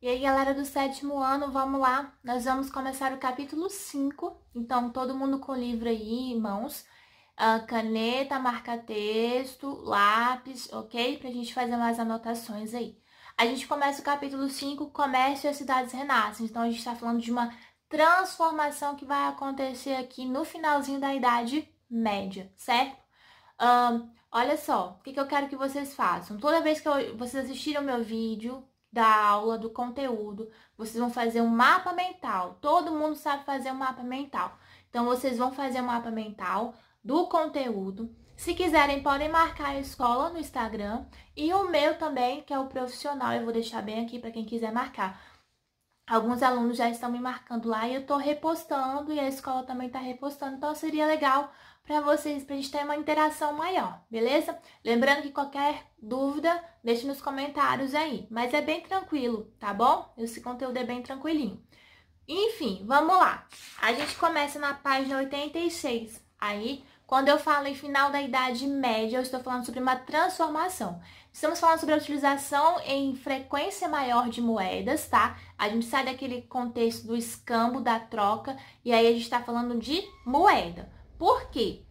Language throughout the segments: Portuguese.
E aí, galera do 7º ano, vamos lá. Nós vamos começar o capítulo 5. Então, todo mundo com o livro aí em mãos. Caneta, marca-texto, lápis, ok? Pra gente fazer mais anotações aí. A gente começa o capítulo 5, Comércio e as cidades renascem. Então, a gente tá falando de uma transformação que vai acontecer aqui no finalzinho da Idade Média, certo? Olha só, o que eu quero que vocês façam. Toda vez que vocês assistirem o meu vídeo da aula, do conteúdo, vocês vão fazer um mapa mental. Todo mundo sabe fazer um mapa mental. Então, vocês vão fazer um mapa mental do conteúdo. Se quiserem, podem marcar a escola no Instagram e o meu também, que é o profissional. Eu vou deixar bem aqui para quem quiser marcar. Alguns alunos já estão me marcando lá e eu tô repostando e a escola também tá repostando. Então, seria legal para vocês, pra gente ter uma interação maior, beleza? Lembrando que qualquer dúvida, deixe nos comentários aí. Mas é bem tranquilo, tá bom? Esse conteúdo é bem tranquilinho. Enfim, vamos lá. A gente começa na página 86. Aí, quando eu falo em final da Idade Média, eu estou falando sobre uma transformação. Estamos falando sobre a utilização em frequência maior de moedas, tá? A gente sai daquele contexto do escambo, da troca, e aí a gente está falando de moeda. Por quê?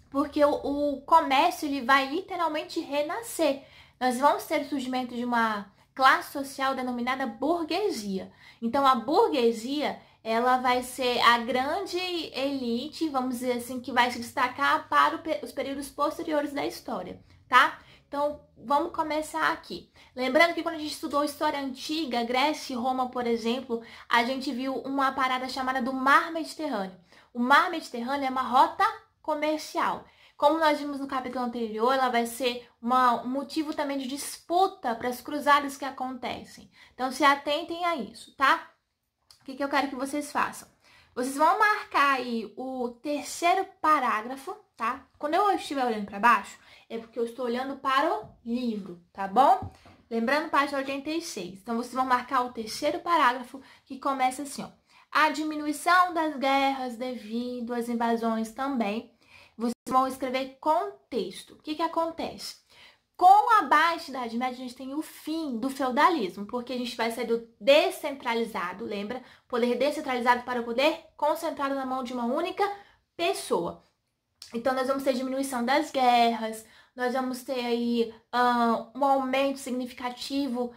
Porque o comércio ele vai literalmente renascer. Nós vamos ter o surgimento de uma classe social denominada burguesia. Então, a burguesia, ela vai ser a grande elite, vamos dizer assim, que vai se destacar para os períodos posteriores da história, tá? Então, vamos começar aqui. Lembrando que quando a gente estudou história antiga, Grécia e Roma, por exemplo, a gente viu uma parada chamada do Mar Mediterrâneo. O Mar Mediterrâneo é uma rota comercial. Como nós vimos no capítulo anterior, ela vai ser um motivo também de disputa para as cruzadas que acontecem. Então, se atentem a isso, tá? O que eu quero que vocês façam? Vocês vão marcar aí o terceiro parágrafo, tá? Quando eu estiver olhando para baixo, é porque eu estou olhando para o livro, tá bom? Lembrando, página 86. Então, vocês vão marcar o terceiro parágrafo, que começa assim, ó. A diminuição das guerras devido às invasões também. Vocês vão escrever contexto. O que acontece? Com a baixa Idade Média, a gente tem o fim do feudalismo, porque a gente vai sair do descentralizado, lembra? Poder descentralizado para o poder concentrado na mão de uma única pessoa. Então, nós vamos ter diminuição das guerras, nós vamos ter aí um aumento significativo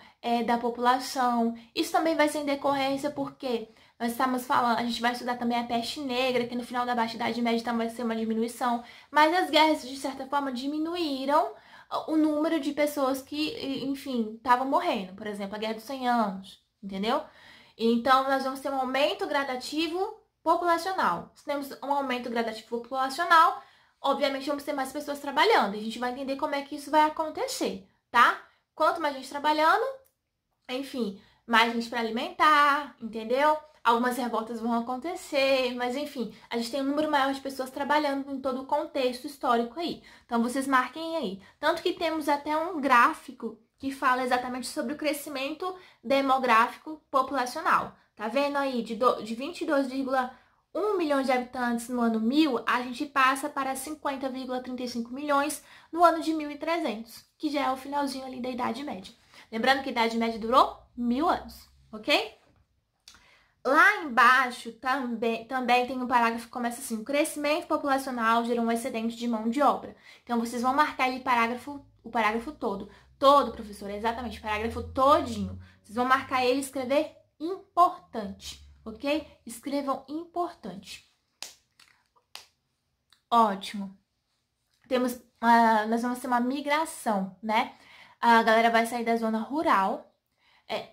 da população. Isso também vai ser em decorrência porque nós estamos falando, a gente vai estudar também a peste negra, que no final da Baixa Idade Média também vai ser uma diminuição. Mas as guerras, de certa forma, diminuíram o número de pessoas que, enfim, estavam morrendo. Por exemplo, a Guerra dos 100 Anos, entendeu? Então, nós vamos ter um aumento gradativo populacional. Se temos um aumento gradativo populacional, obviamente vamos ter mais pessoas trabalhando. E a gente vai entender como é que isso vai acontecer, tá? Quanto mais gente trabalhando, enfim, mais gente para alimentar, entendeu? Algumas revoltas vão acontecer, mas enfim, a gente tem um número maior de pessoas trabalhando em todo o contexto histórico aí. Então, vocês marquem aí. Tanto que temos até um gráfico que fala exatamente sobre o crescimento demográfico populacional. Tá vendo aí? De 22,1 milhões de habitantes no ano 1000, a gente passa para 50,35 milhões no ano de 1300, que já é o finalzinho ali da Idade Média. Lembrando que a Idade Média durou 1000 anos, ok? Lá embaixo também tem um parágrafo que começa assim: o crescimento populacional gerou um excedente de mão de obra. Então, vocês vão marcar ali o parágrafo todo. Todo, professor, exatamente, o parágrafo todinho. Vocês vão marcar ele e escrever importante, ok? Escrevam importante. Ótimo. Nós vamos ter uma migração, né? A galera vai sair da zona rural,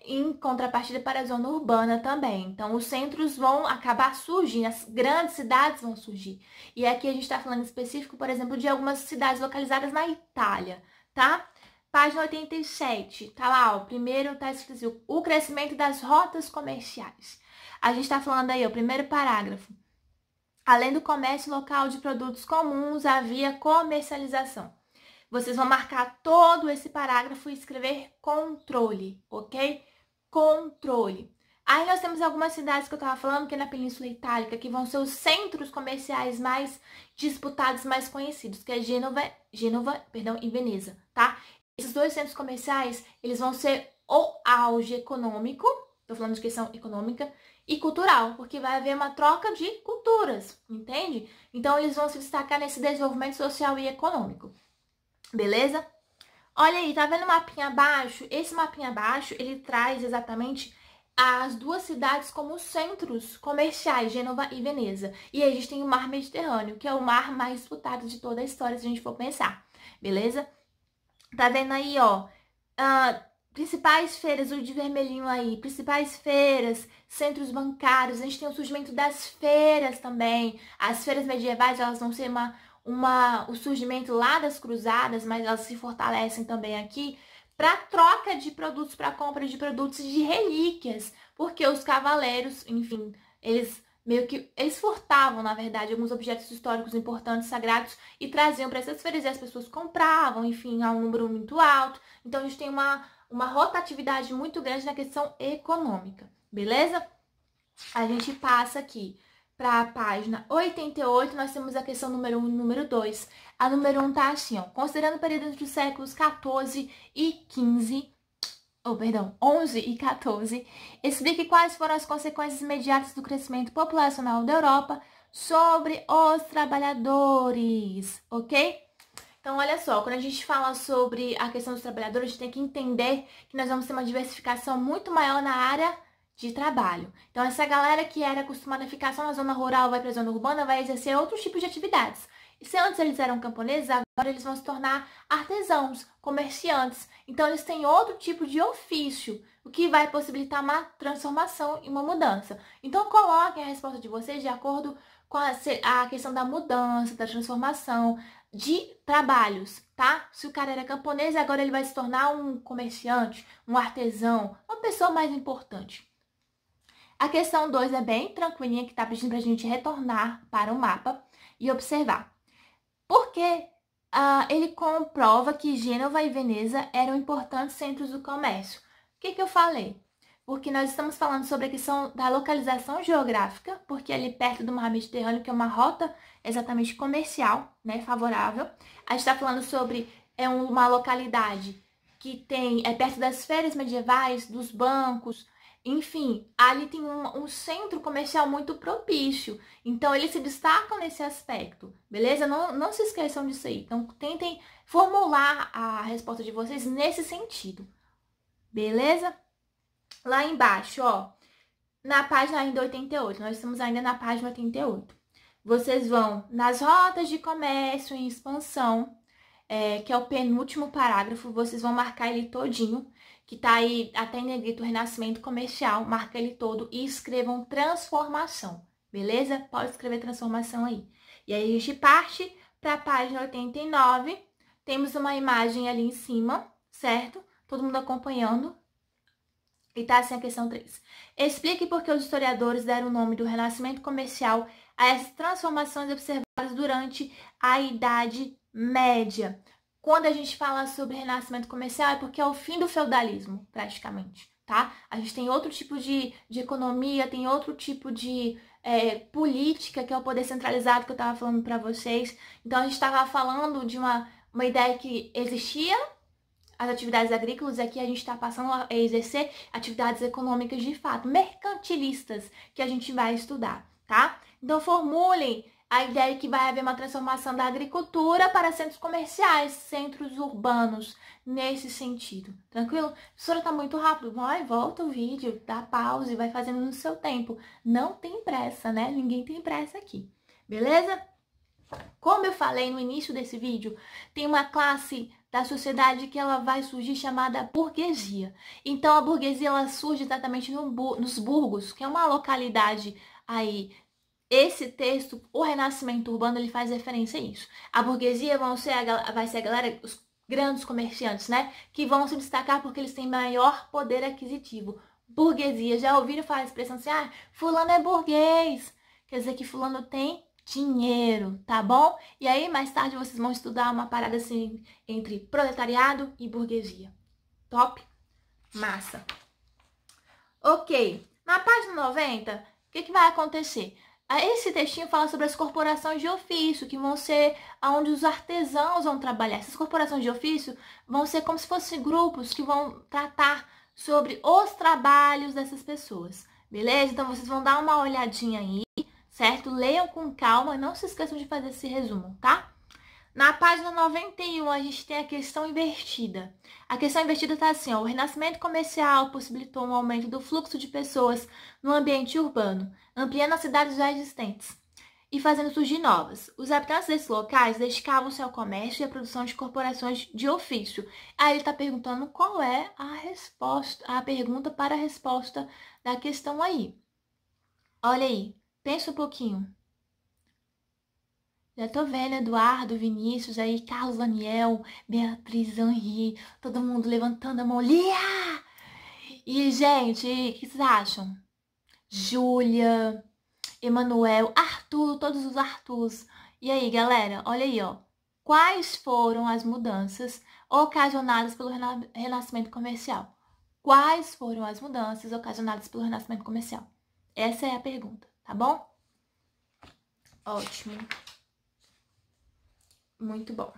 em contrapartida para a zona urbana também. Então, os centros vão acabar surgindo, as grandes cidades vão surgir. E aqui a gente está falando em específico, por exemplo, de algumas cidades localizadas na Itália, tá? Página 87, tá lá, ó, primeiro tá escrito assim: o crescimento das rotas comerciais. A gente tá falando aí, ó, primeiro parágrafo. Além do comércio local de produtos comuns, havia comercialização. Vocês vão marcar todo esse parágrafo e escrever controle, ok? Controle. Aí nós temos algumas cidades que eu tava falando, que é na Península Itálica, que vão ser os centros comerciais mais disputados, mais conhecidos, que é Gênova e Veneza, tá? Esses dois centros comerciais, eles vão ser o auge econômico, estou falando de questão econômica, e cultural, porque vai haver uma troca de culturas, entende? Então, eles vão se destacar nesse desenvolvimento social e econômico, beleza? Olha aí, tá vendo o mapinha abaixo? Esse mapinha abaixo, ele traz exatamente as duas cidades como centros comerciais, Gênova e Veneza. E aí a gente tem o mar Mediterrâneo, que é o mar mais disputado de toda a história, se a gente for pensar, beleza? Tá vendo aí, ó, principais feiras, o de vermelhinho aí, principais feiras, centros bancários, a gente tem o surgimento das feiras também. As feiras medievais, elas vão ser o surgimento lá das cruzadas, mas elas se fortalecem também aqui para troca de produtos, para compra de produtos de relíquias, porque os cavaleiros, enfim, eles furtavam, na verdade, alguns objetos históricos importantes, sagrados, e traziam para essas feiras e as pessoas compravam, enfim, a um número muito alto. Então, a gente tem uma rotatividade muito grande na questão econômica, beleza? A gente passa aqui para a página 88, nós temos a questão número 1 e número 2. A número 1 tá assim, ó. Considerando o período entre os séculos 14 e 15, 11 e 14, explique quais foram as consequências imediatas do crescimento populacional da Europa sobre os trabalhadores, ok? Então, olha só, quando a gente fala sobre a questão dos trabalhadores, a gente tem que entender que nós vamos ter uma diversificação muito maior na área de trabalho. Então, essa galera que era acostumada a ficar só na zona rural, vai para a zona urbana, vai exercer outros tipos de atividades. E se antes eles eram camponeses, agora eles vão se tornar artesãos, comerciantes. Então, eles têm outro tipo de ofício, o que vai possibilitar uma transformação e uma mudança. Então, coloquem a resposta de vocês de acordo com a questão da mudança, da transformação de trabalhos, tá? Se o cara era camponês, agora ele vai se tornar um comerciante, um artesão, uma pessoa mais importante. A questão 2 é bem tranquilinha, que tá pedindo pra gente retornar para o mapa e observar. Porque ele comprova que Gênova e Veneza eram importantes centros do comércio. O que eu falei? Porque nós estamos falando sobre a questão da localização geográfica, porque ali perto do mar Mediterrâneo, que é uma rota exatamente comercial, né, favorável. A gente está falando sobre uma localidade que é perto das feiras medievais, dos bancos, enfim, ali tem um centro comercial muito propício. Então, eles se destacam nesse aspecto, beleza? Não se esqueçam disso aí. Então, tentem formular a resposta de vocês nesse sentido, beleza? Lá embaixo, ó, na página ainda 88, nós estamos ainda na página 88. Vocês vão nas rotas de comércio em expansão, que é o penúltimo parágrafo, vocês vão marcar ele todinho, que tá aí até em negrito Renascimento Comercial, marca ele todo e escrevam transformação, beleza? Pode escrever transformação aí. E aí a gente parte para a página 89, temos uma imagem ali em cima, certo? Todo mundo acompanhando. E tá assim a questão 3. Explique por que os historiadores deram o nome do Renascimento Comercial a essas transformações observadas durante a Idade Média. Quando a gente fala sobre renascimento comercial, é porque é o fim do feudalismo, praticamente, tá? A gente tem outro tipo de economia, tem outro tipo de política, que é o poder centralizado que eu tava falando para vocês. Então, a gente tava falando de uma ideia que existia, as atividades agrícolas, aqui a gente está passando a exercer atividades econômicas de fato, mercantilistas, que a gente vai estudar, tá? Então, formulem a ideia que vai haver uma transformação da agricultura para centros comerciais, centros urbanos, nesse sentido. Tranquilo? Professora, tá muito rápido. Vai, volta o vídeo, dá pause, vai fazendo no seu tempo. Não tem pressa, né? Ninguém tem pressa aqui. Beleza? Como eu falei no início desse vídeo, tem uma classe da sociedade que ela vai surgir chamada burguesia. Então, a burguesia ela surge exatamente nos burgos, que é uma localidade aí. Esse texto, o Renascimento Urbano, ele faz referência a isso. A burguesia vai ser a galera, os grandes comerciantes, né? Que vão se destacar porque eles têm maior poder aquisitivo. Burguesia, já ouviram falar a expressão assim, fulano é burguês. Quer dizer que fulano tem dinheiro, tá bom? E aí, mais tarde, vocês vão estudar uma parada assim, entre proletariado e burguesia. Top? Massa. Ok. Na página 90, o que vai acontecer? Esse textinho fala sobre as corporações de ofício, que vão ser onde os artesãos vão trabalhar. Essas corporações de ofício vão ser como se fossem grupos que vão tratar sobre os trabalhos dessas pessoas, beleza? Então, vocês vão dar uma olhadinha aí, certo? Leiam com calma e não se esqueçam de fazer esse resumo, tá? Na página 91, a gente tem a questão invertida. A questão invertida está assim, ó, o renascimento comercial possibilitou um aumento do fluxo de pessoas no ambiente urbano, ampliando as cidades já existentes e fazendo surgir novas. Os habitantes desses locais dedicavam-se ao comércio e à produção de corporações de ofício. Aí ele está perguntando qual é a resposta, a pergunta para a resposta da questão aí. Olha aí, pensa um pouquinho. Já tô vendo Eduardo, Vinícius, aí Carlos Daniel, Beatriz, Henri, todo mundo levantando a mão. Lia! E, gente, o que vocês acham? Júlia, Emanuel, Arthur, todos os Arthurs. E aí, galera, olha aí, ó. Quais foram as mudanças ocasionadas pelo renascimento comercial? Quais foram as mudanças ocasionadas pelo renascimento comercial? Essa é a pergunta, tá bom? Ótimo. Muito bom.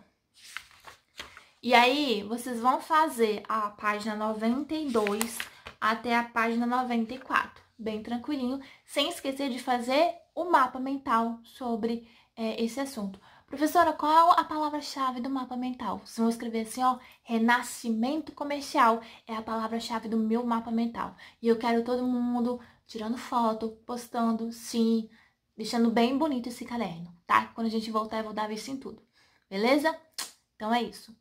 E aí, vocês vão fazer a página 92 até a página 94, bem tranquilinho, sem esquecer de fazer o mapa mental sobre esse assunto. Professora, qual a palavra-chave do mapa mental? Vocês vão escrever assim, ó, renascimento comercial é a palavra-chave do meu mapa mental. E eu quero todo mundo tirando foto, postando, sim, deixando bem bonito esse caderno, tá? Quando a gente voltar, eu vou dar vista em tudo. Beleza? Então é isso.